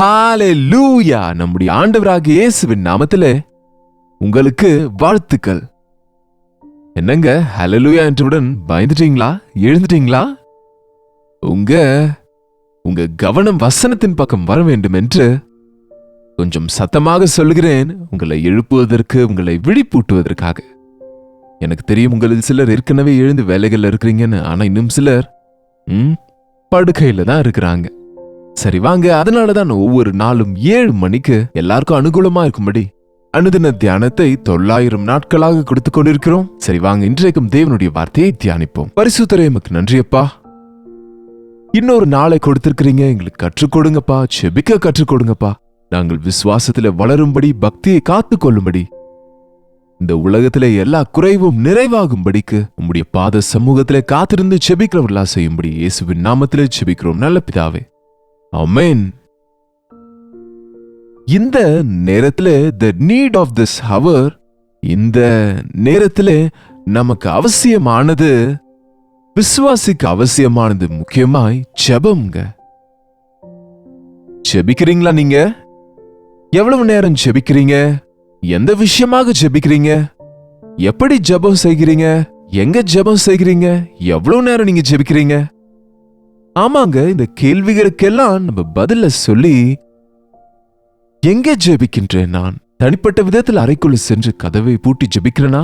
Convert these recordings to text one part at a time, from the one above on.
ஹல்லேலூயா! நம்முடைய ஆண்டவராகிய இயேசுவின் நாமத்திலே உங்களுக்கு வாழ்த்துக்கள். என்னங்க ஹல்லேலூயா என்றவுடன் பயந்துட்டீங்களா? எழுந்துட்டீங்களா? உங்க கவனம் வசனத்தின் பக்கம் வர வேண்டும் என்று கொஞ்சம் சத்தமாக சொல்லுகிறேன், உங்களை எழுப்புவதற்கு, உங்களை விழிப்பூட்டுவதற்காக. எனக்கு தெரியும் உங்களில் சிலர் ஏற்கனவே எழுந்து வேலைகள்ல இருக்கிறீங்கன்னு. ஆனா இன்னும் சிலர் படுக்கையில தான் இருக்கிறாங்க. சரி வாங்க, அதனாலதான் ஒவ்வொரு நாளும் 7 மணிக்கு எல்லாருக்கும் அனுகூலமா இருக்கும்படி அனுதின தியானத்தை 900 நாட்களாக கொடுத்து கொண்டிருக்கிறோம். சரி வாங்க, இன்றைக்கும் தேவனுடைய வார்த்தையை தியானிப்போம். பரிசுத்தரே, எமக்கு நன்றியப்பா. இன்னொரு நாளை கொடுத்திருக்கிறீங்க, எங்களுக்கு கற்றுக் கொடுங்கப்பா, செபிக்க கற்றுக் கொடுங்கப்பா. நாங்கள் விசுவாசத்துல வளரும்படி, பக்தியை காத்து கொள்ளும்படி, இந்த உலகத்திலே எல்லா குறைவும் நிறைவாகும்படிக்கு உம்முடைய பாத சமூகத்திலே காத்திருந்து செபிக்கிறவர்களா செய்யும்படி இயேசுவின் நாமத்திலே செபிக்கிறோம் நல்ல பிதாவே, ஆமென். இந்த நேரத்திலே the need of this hour, இந்த நேரத்திலே நமக்கு அவசியமானது, விசுவாசிக்கு அவசியமானது முக்கியமாய் ஜெபம்ங்க. ஜெபிக்கிறீங்களா? நீங்க எவ்வளவு நேரம் ஜெபிக்கிறீங்க? எந்த விஷயமாக ஜெபிக்கிறீங்க? எப்படி ஜெபம் செய்கிறீங்க? எங்க ஜெபம் செய்கிறீங்க? எவ்வளவு நேரம் நீங்க ஜெபிக்கிறீங்க? ஆமாங்க, இந்த கேள்விகளுக்கெல்லாம் நம்ம பதில சொல்லி, எங்கே ஜெபிக்கின்றேன் நான்? தனிப்பட்ட விதத்தில் அறைக்குள்ள சென்று கதவை பூட்டி ஜெபிக்கிறேனா?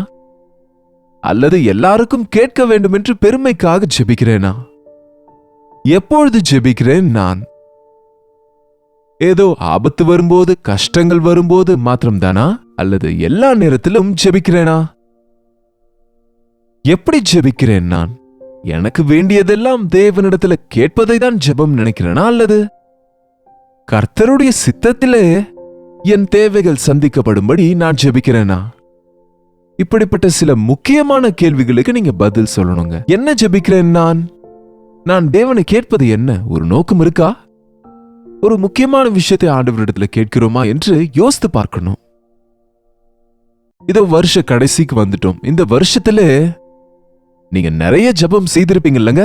அல்லது எல்லாருக்கும் கேட்க வேண்டும் என்று பெருமைக்காக ஜெபிக்கிறேனா? எப்பொழுது ஜெபிக்கிறேன் நான்? ஏதோ ஆபத்து வரும்போது, கஷ்டங்கள் வரும்போது மாத்திரம்தானா? அல்லது எல்லா நேரத்திலும் ஜெபிக்கிறேனா? எப்படி ஜெபிக்கிறேன் நான்? எனக்கு வேண்டியதெல்லாம் தேவனிடத்துல கேட்பதை தான் ஜெபம் நினைக்கிறேனா? அல்லது கர்த்தருடைய சித்தத்திலே என் தேவைகள் சந்திக்கப்படும்படி நான் ஜெபிக்கிறேனா? இப்படிப்பட்ட சில முக்கியமான கேள்விகளுக்கு நீங்க பதில் சொல்லணுங்க. என்ன ஜெபிக்கிறேன் நான்? நான் தேவனை கேட்பது என்ன? ஒரு நோக்கம் இருக்கா? ஒரு முக்கியமான விஷயத்தை ஆண்டவரிடத்துல கேட்கிறோமா என்று யோசித்து பார்க்கணும். இதோ வருஷ கடைசிக்கு வந்துட்டோம். இந்த வருஷத்துல நீங்க நிறைய ஜெபம் செய்திருப்பீங்கல்லங்க.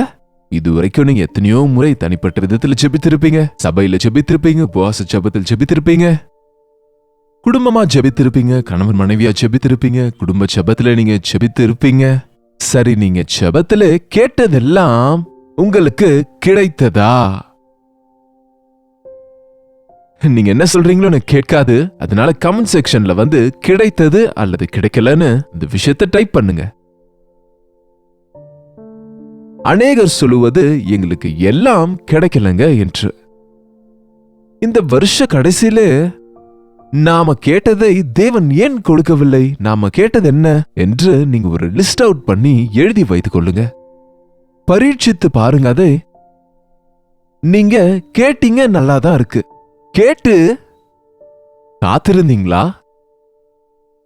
இதுவரைக்கும் நீங்க எத்தனையோ முறை தனிப்பட்ட விதத்துல ஜெபித்திருப்பீங்க, சபையில ஜெபித்திருப்பீங்க, உபவாச ஜெபத்தில் ஜெபித்திருப்பீங்க, குடும்பமா ஜெபித்திருப்பீங்க, கணவன் மனைவியா ஜெபித்திருப்பீங்க, குடும்ப ஜெபத்துல நீங்க ஜெபித்திருப்பீங்க. சரி, நீங்க ஜெபத்துல கேட்டதெல்லாம் உங்களுக்கு கிடைத்ததா? நீங்க என்ன சொல்றீங்களோ எனக்கு கேட்காது. அதனால கமெண்ட் செக்ஷன்ல வந்து கிடைத்தது அல்லது கிடைக்கலன்னு இந்த விஷயத்தை டைப் பண்ணுங்க. அநேகர் சொல்லுவது எங்களுக்கு எல்லாம் கிடைக்கலங்க என்று. இந்த வருஷ கடைசியில நாம கேட்டதை தேவன் ஏன் கொடுக்கவில்லை, நாம கேட்டது என்ன என்று நீங்க ஒரு லிஸ்ட் அவுட் பண்ணி எழுதி வைத்துக் கொள்ளுங்க. பரீட்சித்து பாருங்க. அதை நீங்க கேட்டீங்க, நல்லாதான் இருக்கு. கேட்டு காத்திருந்தீங்களா?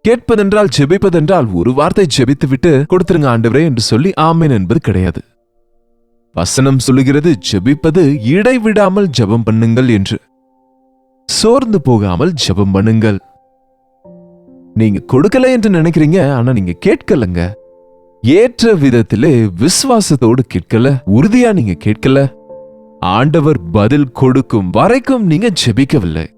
கேட்பதென்றால், ஜெபிப்பதென்றால் ஒரு வார்த்தை ஜெபித்து விட்டு கொடுத்துருங்க ஆண்டவரே என்று சொல்லி ஆமென் என்பது கிடையாது. வசனம் சொல்லுகிறது, ஜெபிப்பது இடைவிடாமல் ஜெபம் பண்ணுங்கள் என்று. சோர்ந்து போகாமல் ஜெபம் பண்ணுங்கள். நீங்க கொடுக்கல என்று நினைக்கிறீங்க, ஆனா நீங்க கேட்கலங்க. ஏற்ற விதத்திலே விசுவாசத்தோடு கேட்கல, உறுதியா நீங்க கேட்கல. ஆண்டவர் பதில் கொடுக்கும் வரைக்கும் நீங்க ஜெபிக்கவில்லை.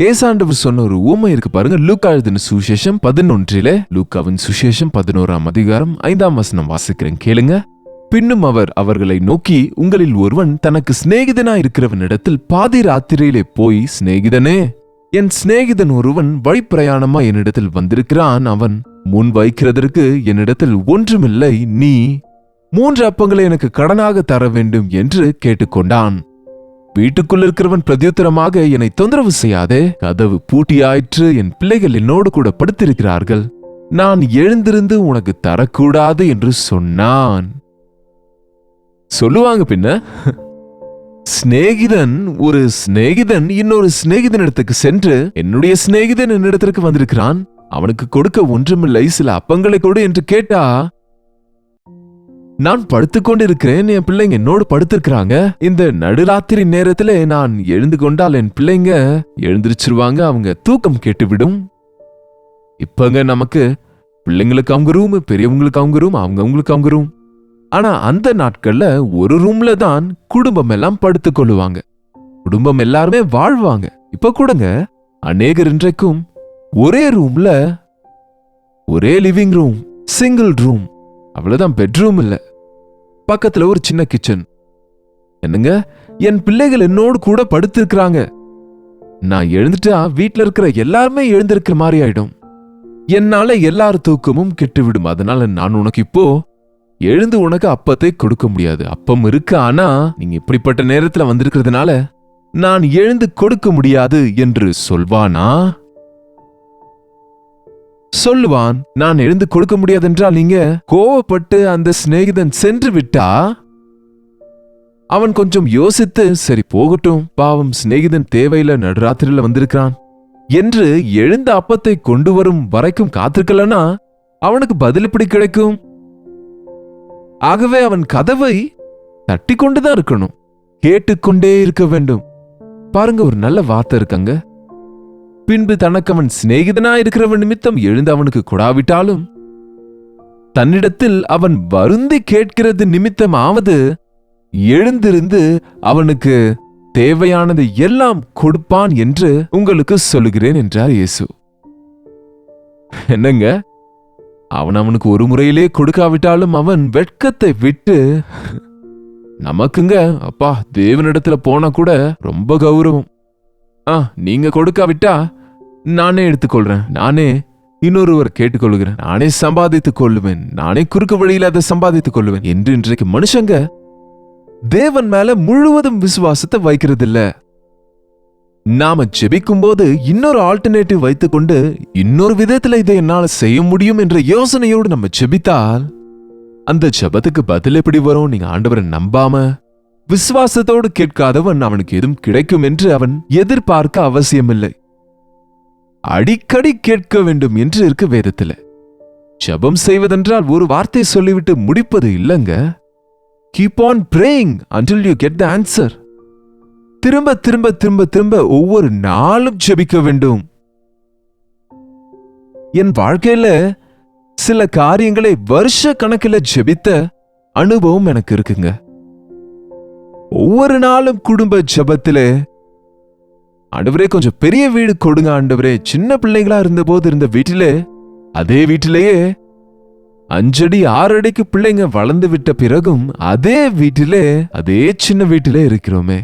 ஏசாண்டவர் சொன்ன ஒரு ஊமை இருக்கு பாருங்க. லூக்கா எழுதின சுவிசேஷம் 11, லூக்காவின் சுவிசேஷம் 11ஆம் அதிகாரம் 5ஆம் வசனம் வாசிக்கிறேன், கேளுங்க. பின்னும் அவர் அவர்களை நோக்கி, உங்களில் ஒருவன் தனக்கு சிநேகிதனா இருக்கிறவனிடத்தில் பாதி ராத்திரியிலே போய், சிநேகிதனே, என் சிநேகிதன் ஒருவன் வழிப்பிரயாணமா என்னிடத்தில் வந்திருக்கிறான், அவன் முன் வைக்கிறதற்கு என்னிடத்தில் ஒன்றுமில்லை, நீ 3 அப்பங்களை எனக்கு கடனாக தர வேண்டும் என்று கேட்டுக்கொண்டான். வீட்டுக்குள் இருக்கிறவன் பிரத்யுத்தரமாக, என்னை தொந்தரவு செய்யாதே, கதவு பூட்டியாயிற்று, என் பிள்ளைகள் என்னோடு கூட படுத்திருக்கிறார்கள், நான் எழுந்திருந்து உனக்கு தரக்கூடாது என்று சொன்னான். சொல்லுவாங்க பின்ன. ஒரு சிநேகிதன் இன்னொரு சிநேகிதனிடத்துக்கு சென்று, என்னுடைய சிநேகிதன் என்னிடத்திற்கு வந்திருக்கிறான், அவனுக்கு கொடுக்க ஒன்றுமில்லை, சில அப்பங்களை கொடு என்று கேட்டா, நான் படுத்துக்கொண்டிருக்கிறேன், என் பிள்ளைங்க என்னோடு படுத்திருக்கிறாங்க, இந்த நடுராத்திரி நேரத்திலே நான் எழுந்து கொண்டால் என் பிள்ளைங்க எழுந்திருச்சிருவாங்க, அவங்க தூக்கம் கேட்டுவிடும். இப்பங்க நமக்கு பிள்ளைங்களுக்கு அவங்க ரூம், பெரியவங்களுக்கு அவங்க ரூம், அவங்களுக்கு அவங்க ரூம். ஆனா அந்த நாட்கள்ல ஒரு ரூம்ல தான் குடும்பம் எல்லாம் படுத்துக் கொள்ளுவாங்க. குடும்பம் எல்லாருமே வாழ்வாங்க. இப்ப கூடங்க அநேகர் இன்றைக்கும் ஒரே ரூம்ல, ஒரே லிவிங் ரூம், சிங்கிள் ரூம், அவ்வளவுதான், பெட்ரூம் இல்ல, பக்கத்துல ஒரு சின்ன கிச்சன். என்னங்க, என் பிள்ளைகள் என்னோடு கூட படுத்திருக்கிறாங்க. நான் எழுந்துட்டா வீட்டுல இருக்கிற எல்லாருமே எழுந்திருக்கிற மாதிரி ஆயிடும். என்னால எல்லார் தூக்கமும் கெட்டுவிடும். அதனால நான் உனக்கு இப்போ எழுந்து உனக்கு அப்பத்தை கொடுக்க முடியாது. அப்பம் இருக்கு, ஆனா நீங்க இப்படிப்பட்ட நேரத்துல வந்திருக்கிறதுனால நான் எழுந்து கொடுக்க முடியாது என்று சொல்வானா? சொல்லுவான். நான் எழுந்து கொடுக்க முடியாது என்றால் நீங்க கோவப்பட்டு அந்த சிநேகிதன் சென்று விட்டா அவன் கொஞ்சம் யோசித்து, சரி போகட்டும், பாவம் சிநேகிதன் தேவையில்ல, நடுராத்திரியில வந்திருக்கான் என்று எழுந்த அப்பத்தை கொண்டு வரும் வரைக்கும் காத்திருக்கலனா அவனுக்கு பதில் எப்படி கிடைக்கும்? ஆகவே அவன் கதவை தட்டி கொண்டுதான் இருக்கணும், கேட்டுக்கொண்டே இருக்க வேண்டும். பாருங்க, ஒரு நல்ல வார்த்தை இருக்காங்க. பின்பு தனக்கு அவன் சிநேகிதனா இருக்கிறவன் நிமித்தம் எழுந்து அவனுக்கு கொடாவிட்டாலும் தன்னிடத்தில் அவன் வருந்தி கேட்கிறது நிமித்தமாவது எழுந்திருந்து அவனுக்கு தேவையானது எல்லாம் கொடுப்பான் என்று உங்களுக்கு சொல்லுகிறேன் என்றார் இயேசு. என்னங்க, அவனுக்கு ஒரு முறையிலே கொடுக்காவிட்டாலும் அவன் வெட்கத்தை விட்டு, நமக்குங்க அப்பா தேவனிடத்துல போனா கூட ரொம்ப கௌரவம். நீங்க கொடுக்காவிட்டா நானே எடுத்துக்கொள்றேன், நானே இன்னொருவர் கேட்டுக்கொள்கிறேன், நானே சம்பாதித்துக் கொள்ளுவேன், நானே குறுக்கு வழியில் அதை சம்பாதித்துக் கொள்ளுவேன் என்று இன்றைக்கு மனுஷங்க தேவன் மேல முழுவதும் விசுவாசத்தை வைக்கிறது இல்ல. நாம ஜெபிக்கும் போது இன்னொரு ஆல்டர்னேட்டிவ் வைத்துக்கொண்டு இன்னொரு விதத்துல இதை என்னால செய்ய முடியும் என்ற யோசனையோடு நம்ம ஜெபித்தால் அந்த ஜெபத்துக்கு பதில் எப்படி வரும்? நீங்க ஆண்டவரை நம்பாம விசுவாசத்தோடு கேட்காதவன் அவனுக்கு எதுவும் கிடைக்கும் என்று அவன் எதிர்பார்க்க அவசியமில்லை. அடிக்கடி கேட்க வேண்டும் என்று இருக்கு வேதத்துல. ஜெபம் செய்வதென்றால் ஒரு வார்த்தை சொல்லிவிட்டு முடிப்பது இல்லங்க. Keep on praying until you get the answer. திரும்ப திரும்ப திரும்ப திரும்ப ஒவ்வொரு நாளும் ஜெபிக்க வேண்டும். என் வாழ்க்கையில சில காரியங்களை வருஷ கணக்கில் ஜெபித்த அனுபவம் எனக்கு இருக்குங்க. ஒவ்வொரு நாளும் குடும்ப ஜெபத்திலே, ஆண்டவரே கொஞ்சம் பெரிய வீடு கொடுங்க ஆண்டவரே, சின்ன பிள்ளைகளா இருந்த போது இருந்த வீட்டிலே, அதே வீட்டிலேயே 5 அடி 6 அடிக்கு பிள்ளைங்க வளர்ந்து விட்ட பிறகும் அதே வீட்டிலே, அதே சின்ன வீட்டிலே இருக்கிறோமே.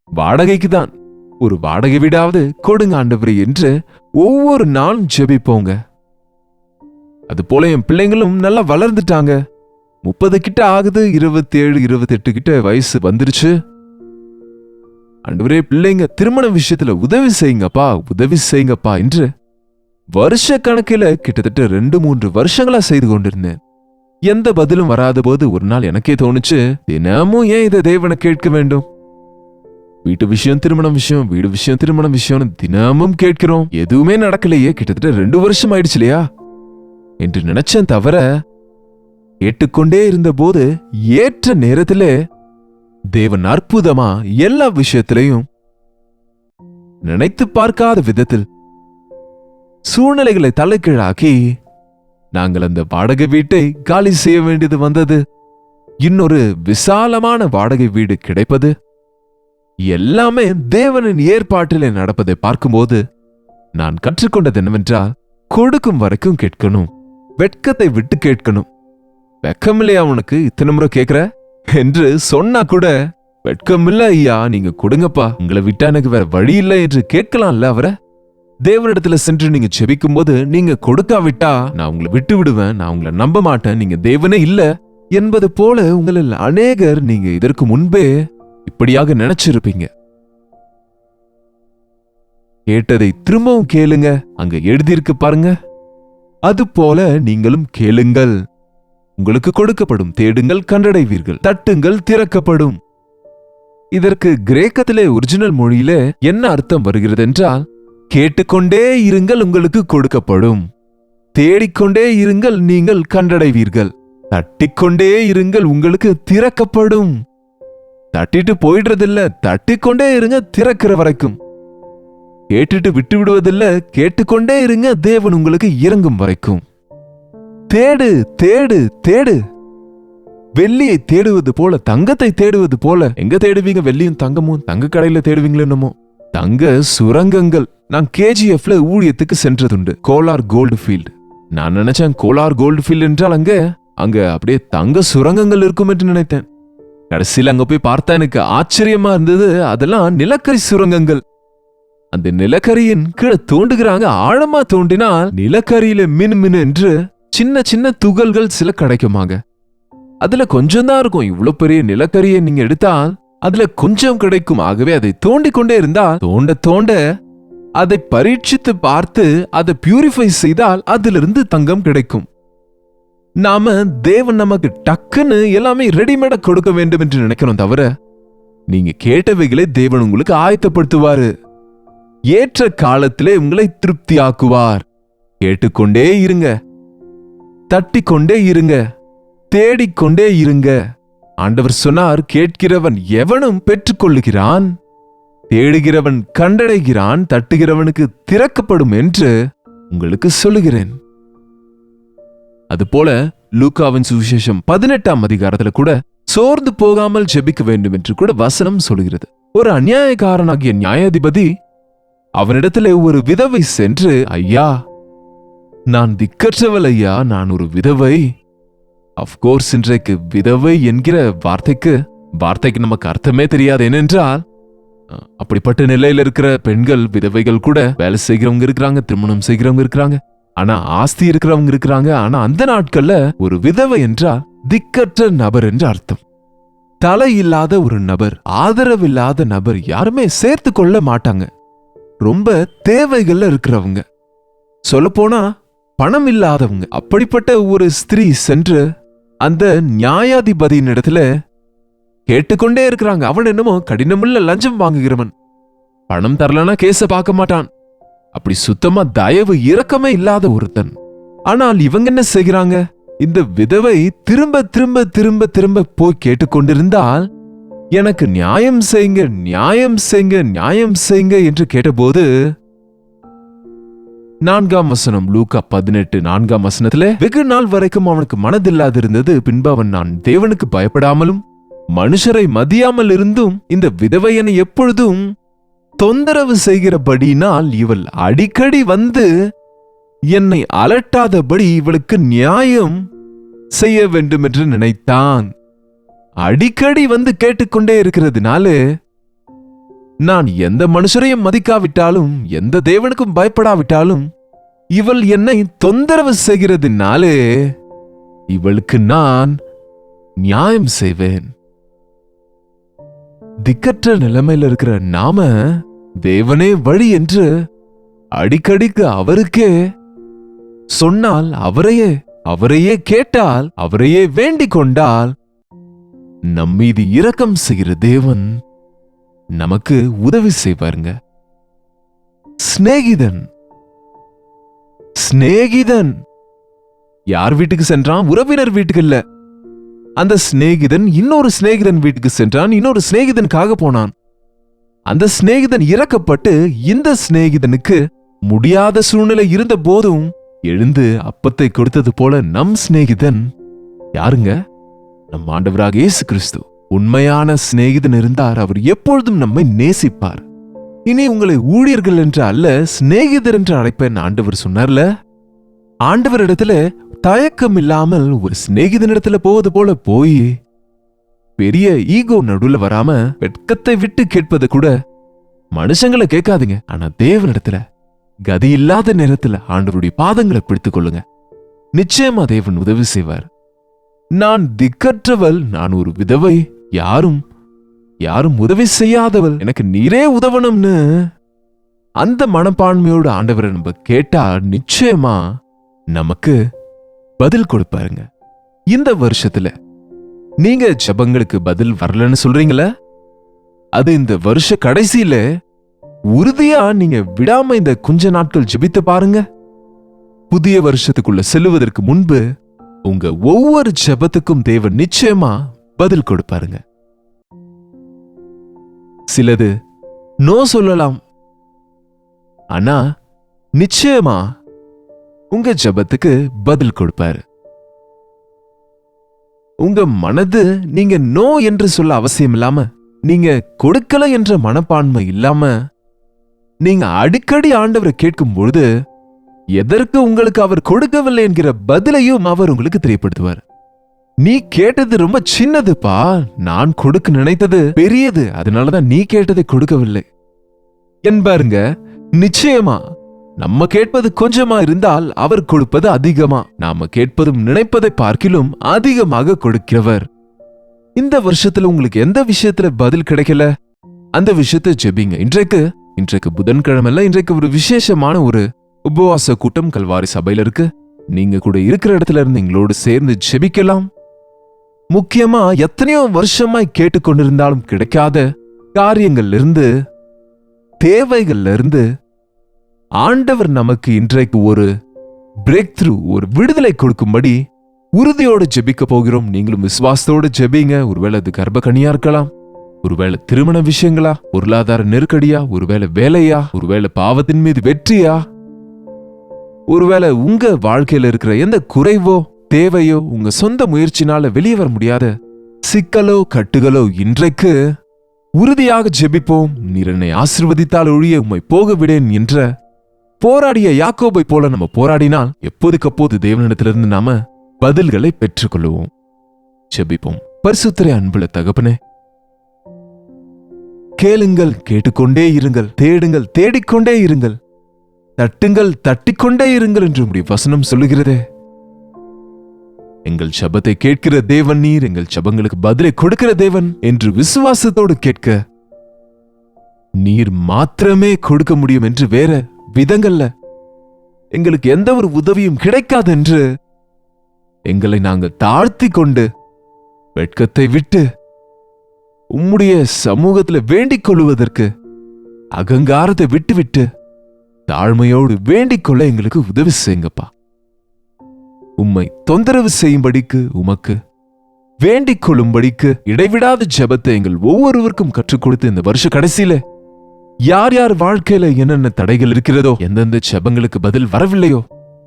வாடகைக்கு தான், ஒரு வாடகை வீடாவது கொடுங்க ஆண்டவரே என்று ஒவ்வொரு நாளும் ஜெபிப்போங்க. அது போல என் பிள்ளைங்களும் நல்லா வளர்ந்துட்டாங்க. 30 கிட்ட ஆகுது, 27 28 கிட்ட வயசு வந்துருச்சு. ஆண்டவரே பிள்ளைங்க திருமண விஷயத்துல உதவி செய்யுங்கப்பா, உதவி செய்யுங்கப்பா என்று வருஷ கணக்கில கிட்டத்தட்ட 2-3 வருஷங்களா செய்து கொண்டிருந்தேன். எந்த பதிலும் வராத போது ஒரு நாள் எனக்கே தோணுச்சு, தினமும் ஏன் இதை தேவனை கேட்க வேண்டும்? வீட்டு விஷயம் திருமணம் விஷயம், வீடு விஷயம் திருமணம் விஷயம் தினமும் கேட்கிறோம், எதுவுமே நடக்கலையே, கிட்டத்தட்ட 2 வருஷம் ஆயிடுச்சு இல்லையா என்று நினைச்சேன். தவிர கேட்டுக்கொண்டே இருந்த போது ஏற்ற நேரத்திலே தேவன் அற்புதமா எல்லா விஷயத்திலையும் நினைத்து பார்க்காத விதத்தில் சூழ்நிலைகளை தலைகீழாக்கி நாங்கள் அந்த வாடகை வீட்டை காலி செய்ய வேண்டியது வந்தது. இன்னொரு விசாலமான வாடகை வீடு கிடைப்பது, எல்லாமே தேவனின் ஏற்பாட்டிலே நடப்பதை பார்க்கும்போது நான் கற்றுக்கொண்டது என்னவென்றால், கொடுக்கும் வரைக்கும் கேட்கணும், வெட்கத்தை விட்டு கேட்கணும். வெக்கமில்லையா உனக்கு இத்தனை முறை கேட்கிற என்று சொன்னா கூட, வெட்கமில்ல ஐயா, நீங்க கொடுங்கப்பா, உங்களை விட்டா எனக்கு வேற வழி இல்லை என்று கேட்கலாம்ல அவரை. தேவனிடத்துல சென்று நீங்க ஜெபிக்கும் போது, நீங்க கொடுக்காவிட்டா நான் உங்களை விட்டு விடுவேன், நான் உங்களை நம்ப மாட்டேன், நீங்க தேவனே இல்ல என்பது போல உங்களில் அநேகர் நீங்க இதற்கு முன்பே இப்படியாக நினைச்சிருப்பீங்க. கேட்டதை திரும்பவும் கேளுங்க, அங்க எழுதியிருக்கு பாருங்க. அது போல நீங்களும் கேளுங்கள், உங்களுக்கு கொடுக்கப்படும், தேடுங்கள் கண்டடைவீர்கள், தட்டுங்கள் திறக்கப்படும். இதற்கு கிரேக்கத்திலே ஒரிஜினல் மொழியிலே என்ன அர்த்தம் வருகிறது என்றால், கேட்டுக்கொண்டே இருங்கள் உங்களுக்கு கொடுக்கப்படும், தேடிக்கொண்டே இருங்கள் நீங்கள் கண்டடைவீர்கள், தட்டிக்கொண்டே இருங்கள் உங்களுக்கு திறக்கப்படும். தட்டிட்டு போயிடுறதில்ல, தட்டிக்கொண்டே இருங்க திறக்கிற வரைக்கும். கேட்டுட்டு விட்டு விடுவதில்ல, கேட்டுக்கொண்டே இருங்க தேவன் உங்களுக்கு இறங்கும் வரைக்கும். தேடு தேடு தேடு. வெள்ளியை தேடுவது போல, தங்கத்தை தேடுவது போல. எங்க தேடுவீங்க வெள்ளியும் தங்கமும்? தங்க கடையில தேடுவீங்களோ என்னமோ. தங்க சுரங்கங்கள். நான் கேஜிஎஃப்ல ஊழியத்துக்கு சென்றதுண்டு, கோலார் கோல்டு ஃபீல்டு. நான் நினைச்சேன் கோலார் கோல்டு ஃபீல்டு என்றால் அங்க அப்படியே தங்க சுரங்கங்கள் இருக்கும் என்று நினைத்தேன். கடைசியில் அங்க போய் பார்த்தா எனக்கு ஆச்சரியமா இருந்தது. அதெல்லாம் நிலக்கரி சுரங்கங்கள். அந்த நிலக்கரியின் கீழே தோண்டுகிறாங்க. ஆழமா தோண்டினால் நிலக்கரியில மின் என்று சின்ன சின்ன துகள்கள் சில கிடைக்குமாங்க. அதுல கொஞ்சம் தான் இருக்கும். இவ்வளவு பெரிய நிலக்கரியை நீங்க எடுத்தால் அதுல கொஞ்சம் கிடைக்கும். ஆகவே அதை தோண்டி கொண்டே இருந்தால் தோண்ட தோண்ட அதை பரீட்சித்து பார்த்து அதை பியூரிஃபை செய்தால் அதிலிருந்து தங்கம் கிடைக்கும். நாம தேவன் நமக்கு டக்குன்னு எல்லாமே ரெடிமேடா கொடுக்க வேண்டும் என்று நினைக்கிறோம் தவிர, நீங்க கேட்டவைகளை தேவன் உங்களுக்கு ஆயத்தப்படுத்துவாரு. ஏற்ற காலத்திலே உங்களை திருப்தி ஆக்குவார். கேட்டுக்கொண்டே இருங்க, தட்டிக்கொண்டே இருங்க, தேடிக்கொண்டே இருங்க. ஆண்டவர் சொன்னார், கேட்கிறவன் எவனும் பெற்றுக்கொள்ளுகிறான், தேடுகிறவன் கண்டடைகிறான், தட்டுகிறவனுக்கு திறக்கப்படும் என்று உங்களுக்கு சொல்லுகிறேன். அதுபோல லூக்காவின் சுவிசேஷம் 18ஆம் அதிகாரத்துல கூட சோர்ந்து போகாமல் ஜெபிக்க வேண்டும் என்று கூட வசனம் சொல்கிறது. ஒரு அநியாயக்காரனாகிய நியாயாதிபதி அவனிடத்திலே ஒரு விதவை சென்று, ஐயா, நான் திக்கற்றவள் ஐயா, நான் ஒரு விதவை. அப்கோர்ஸ் இன்றைக்கு விதவை என்கிற வார்த்தைக்கு நமக்கு அர்த்தமே தெரியாது. ஏனென்றால் அப்படிப்பட்ட நிலையில இருக்கிற பெண்கள், விதவைகள் கூட வேலை செய்கிறவங்க இருக்கிறாங்க, திருமணம் செய்கிறவங்க இருக்கிறாங்க, ஆனா ஆஸ்தி இருக்கிறவங்க இருக்கிறாங்க. ஆனா அந்த நாட்கள்ல ஒரு விதவை என்றால் திக்கற்ற நபர் என்று அர்த்தம். தலை இல்லாத ஒரு நபர், ஆதரவில்லாத நபர், யாருமே சேர்த்து கொள்ள மாட்டாங்க. ரொம்ப தேவைகள்ல இருக்கிறவங்க, சொல்லப்போனா பணம் இல்லாதவங்க. அப்படிப்பட்ட ஒரு ஸ்திரீ சென்று அந்த நியாயாதிபதியின் இடத்துல கேட்டுக்கொண்டே இருக்கிறாங்க. அவன் என்னமோ கடினமுள்ள லஞ்சம் வாங்குகிறவன், பணம் தரலனா கேஸ பார்க்க மாட்டான், அப்படி சுத்தமா தயவு இரக்கமே இல்லாத ஒருத்தன். ஆனால் இவங்க என்ன செய்கிறாங்க? இந்த விதவை திரும்ப திரும்ப திரும்ப திரும்ப போய் கேட்டுக்கொண்டிருந்தால், எனக்கு நியாயம் செய்யுங்க, நியாயம் செய்யுங்க, நியாயம் செய்யுங்க என்று கேட்டபோது 4ஆம் வசனம், லூக்கா 18:4 வசனத்துல, வெகு நாள் வரைக்கும் அவனுக்கு மனதில்லாது இருந்தது. பின்பு அவன், நான் தேவனுக்கு பயப்படாமலும் மனுஷரை மதியாமல் இருந்தும் இந்த விதவையனை எப்பொழுதும் தொந்தரவு செய்கிறபடியினால் இவள் அடிக்கடி வந்து என்னை அலட்டாதபடி இவளுக்கு நியாயம் செய்ய வேண்டும் என்று நினைத்தான். அடிக்கடி வந்து கேட்டுக்கொண்டே இருக்கிறதுனால, நான் எந்த மனுஷரையும் மதிக்காவிட்டாலும் எந்த தேவனுக்கும் பயப்படாவிட்டாலும் இவள் என்னை தொந்தரவு செய்கிறதுனாலே இவளுக்கு நான் நியாயம் செய்வேன். திக்கற்ற நிலைமையில இருக்கிற நாம தேவனே வழி என்று அடிக்கடிக்கு அவருக்கே சொன்னால், அவரையே கேட்டால், அவரையே வேண்டிக் கொண்டால், நம்மீது இரக்கம் செய்கிற தேவன் நமக்கு உதவி செய்வாருங்க. சிநேகிதன் யார் வீட்டுக்கு சென்றான்? உறவினர் வீட்டுக்கு இல்ல. அந்த சிநேகிதன் இன்னொரு சிநேகிதன் வீட்டுக்கு சென்றான், இன்னொரு சிநேகிதனுக்காக போனான். அந்த சிநேகிதன் இறக்கப்பட்டு இந்த சிநேகிதனுக்கு முடியாத சூழ்நிலை இருந்த போதும் எழுந்து அப்பத்தை கொடுத்தது போல நம் சிநேகிதன் யாருங்க? நம் ஆண்டவராக இயேசு கிறிஸ்து. உண்மையான சிநேகிதன் இருந்தார், அவர் எப்பொழுதும் நம்மை நேசிப்பார். இனி உங்களை ஊழியர்கள் என்று அல்ல, சிநேகிதர் என்று அழைப்பேன் ஆண்டவர் சொன்னார்ல. ஆண்டவர் இடத்துல தயக்கம் இல்லாமல் ஒரு சிநேகிதனிடத்துல போவது போல போய், பெரிய ஈகோ நடுவுல வராம வெட்கத்தை விட்டு கேட்பது கூட மனுஷங்களை கேட்காதீங்க. ஆனா தேவனிடத்துல கதி இல்லாத நேரத்துல ஆண்டவருடைய பாதங்களை பிடித்துக் கொள்ளுங்க. நிச்சயமா தேவன் உதவி செய்வார். நான் திக்கற்றவள், நான் ஒரு விதவை, யாரும் உதவி செய்யாதவள், எனக்கு நீரே உதவணும்னு அந்த மனப்பான்மையோடு ஆண்டவரை நம்ம கேட்டா நிச்சயமா நமக்கு பதில் கொடுப்பாருங்க. இந்த வருஷத்துல நீங்க ஜெபங்களுக்கு பதில் வரலன்னு சொல்றீங்களா? அது இந்த வருஷ கடைசியில உறுதியா நீங்க விடாம இந்த கொஞ்ச நாட்கள் ஜெபித்து பாருங்க. புதிய வருஷத்துக்குள்ள செல்லுவதற்கு முன்பு உங்க ஒவ்வொரு ஜெபத்துக்கும் தேவன் நிச்சயமா பதில் கொடுப்பாருங்க. சிலது நோ சொல்லலாம், ஆனா நிச்சயமா உங்க ஜெபத்துக்கு பதில் கொடுப்பாரு. உங்க மனது நீங்க நோ என்று சொல்ல அவசியம் இல்லாம, நீங்க கொடுக்கல என்ற மனப்பான்மை இல்லாம, நீங்க அடிக்கடி ஆண்டவரை கேட்கும் பொழுது எதற்கு உங்களுக்கு அவர் கொடுக்கவில்லை என்கிற பதிலையும் அவர் உங்களுக்கு தெரியப்படுத்துவார். நீ கேட்டது ரொம்ப சின்னதுப்பா, நான் கொடுக்க நினைத்தது பெரியது, அதனாலதான் நீ கேட்டதை கொடுக்கவில்லை என்பாருங்க. நிச்சயமா நம்ம கேட்பது கொஞ்சமா இருந்தால் அவர் கொடுப்பது அதிகமா, நாம கேட்பதும் நினைப்பதை பார்க்கிலும் அதிகமாக கொடுக்கிறவர். இந்த வருஷத்துல உங்களுக்கு எந்த விஷயத்துல பதில் கிடைக்கல, அந்த விஷயத்தை ஜெபிங்க. இன்றைக்கு புதன்கிழமை, இன்றைக்கு ஒரு விசேஷமான ஒரு உபவாச கூட்டம் கல்வாரி சபையில இருக்கு. நீங்க கூட இருக்கிற இடத்துல இருந்து எங்களோடு சேர்ந்து ஜெபிக்கலாம். முக்கியமா எத்தனையோ வருஷமாய் கேட்டுக்கொண்டிருந்தாலும் கிடைக்காத காரியங்கள்ல இருந்து, தேவைகள்ல இருந்து ஆண்டவர் நமக்கு இன்றைக்கு ஒரு பிரேக் த்ரூ, ஒரு விடுதலை கொடுக்கும்படி உறுதியோடு ஜெபிக்க போகிறோம். நீங்களும் விசுவாசத்தோடு ஜெபிங்க. ஒருவேளை அது கர்ப்பக்கனியா இருக்கலாம், ஒருவேளை திருமண விஷயங்களா, பொருளாதார நெருக்கடியா, ஒருவேளை வேலையா, ஒருவேளை பாவத்தின் மீது வெற்றியா, ஒருவேளை உங்க வாழ்க்கையில இருக்கிற எந்த குறைவோ தேவையோ, உங்க சொந்த முயற்சினால வெளியே வர முடியாத சிக்கலோ கட்டுகளோ, இன்றைக்கு உறுதியாக ஜெபிப்போம். நீர் என்னை ஆசீர்வதித்தால் ஒழிய உம்மை போக விடேன் என்ற போராடிய யாக்கோபை போல நம்ம போராடினால் எப்போதுக்கப்போது தேவனிடத்திலிருந்து நாம பதில்களை பெற்றுக்கொள்வோம். ஜெபிப்போம். பரிசுத்தரே, அன்புள்ள தகப்பனே, கேளுங்கள், கேட்டுக்கொண்டே இருங்கள், தேடுங்கள், தேடிக்கொண்டே இருங்கள், தட்டுங்கள், தட்டிக்கொண்டே இருங்கள் என்று உம்முடைய வசனம் சொல்லுகிறதே. எங்கள் ஜெபத்தை கேட்கிற தேவன் நீர், எங்கள் ஜெபங்களுக்கு பதிலை கொடுக்கிற தேவன் என்று விசுவாசத்தோடு கேட்க நீர் மாத்திரமே கொடுக்க முடியும் என்று வேற விதங்கள்ல எங்களுக்கு எந்த ஒரு உதவியும் கிடைக்காது என்று எங்களை நாங்கள் தாழ்த்தி கொண்டு வெட்கத்தை விட்டு உம்முடைய சமூகத்தில் வேண்டிக் கொள்வதற்கு அகங்காரத்தை விட்டுவிட்டு தாழ்மையோடு வேண்டிக் கொள்ள எங்களுக்கு உதவி செய்யுங்கப்பா. உம்மை தொந்தரவு செய்யும்படிக்கு, உமக்கு வேண்டிக் கொள்ளும்படிக்கு இடைவிடாத ஜெபத்தை எங்கள் ஒவ்வொருவருக்கும் கற்றுக் கொடுத்து இந்த வருஷ கடைசியில யார் யார் வாழ்க்கையில என்னென்ன தடைகள் இருக்கிறதோ, எந்தெந்த ஜெபங்களுக்கு பதில் வரவில்லையோ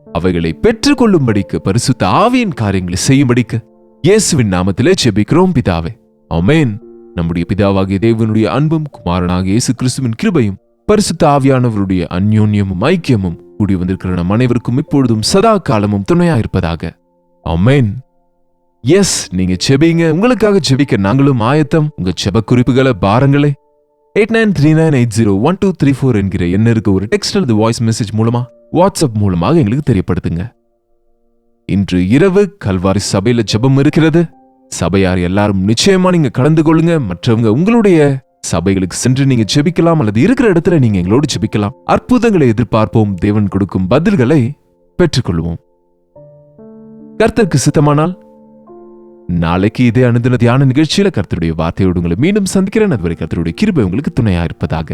அவைகளை பெற்றுக் கொள்ளும்படிக்கு, பரிசுத்த ஆவியின் காரியங்களை செய்யும்படிக்கு இயேசுவின் நாமத்திலே ஜெபிக்கிறோம் பிதாவே, ஆமென். நம்முடைய பிதாவாகிய தேவனுடைய அன்பும் குமாரனாகிய இயேசு கிறிஸ்துவின் கிருபையும் பரிசுத்த ஆவியானவருடைய அந்யோன்யமும் ஐக்கியமும் கூடி வந்திருக்கிற நம் அனைவருக்கும் இப்பொழுதும் சதா காலமும் துணையாயிருப்பதாக, ஆமென். எஸ், நீங்க ஜெபிங்க. உங்களுக்காக ஜெபிக்க நாங்களும் ஆயத்தம். உங்க ஜெப குறிப்புகளை, பாரங்களை 8939801234 என்கிற எண்ணிற்கு ஒரு டெக்ஸ்ட் அல்லது வாய்ஸ் மெசேஜ் மூலமா, வாட்ஸ்அப் மூலமாக எங்களுக்கு தெரியப்படுத்துங்க. இன்று இரவு கல்வாரி சபையில ஜெபம் இருக்கிறது. சபையார் எல்லாரும் நிச்சயமா நீங்க கலந்து கொள்ளுங்க. மற்றவங்க உங்களுடைய சபைகளுக்கு சென்று நீங்க ஜெபிக்கலாம், அல்லது இருக்கிற இடத்துல நீங்க எங்களோடு ஜெபிக்கலாம். அற்புதங்களை எதிர்பார்ப்போம். தேவன் கொடுக்கும் பதில்களை பெற்றுக்கொள்வோம். கர்த்தருக்கு சித்தமானால் நாளைக்கு இதே அனுதின தியான நிகழ்ச்சியில கர்த்தருடைய வார்த்தையோடு உங்களை மீண்டும் சந்திக்கிறேன். அதுவரை கர்த்தருடைய கிருபை உங்களுக்கு துணையா இருப்பதாக.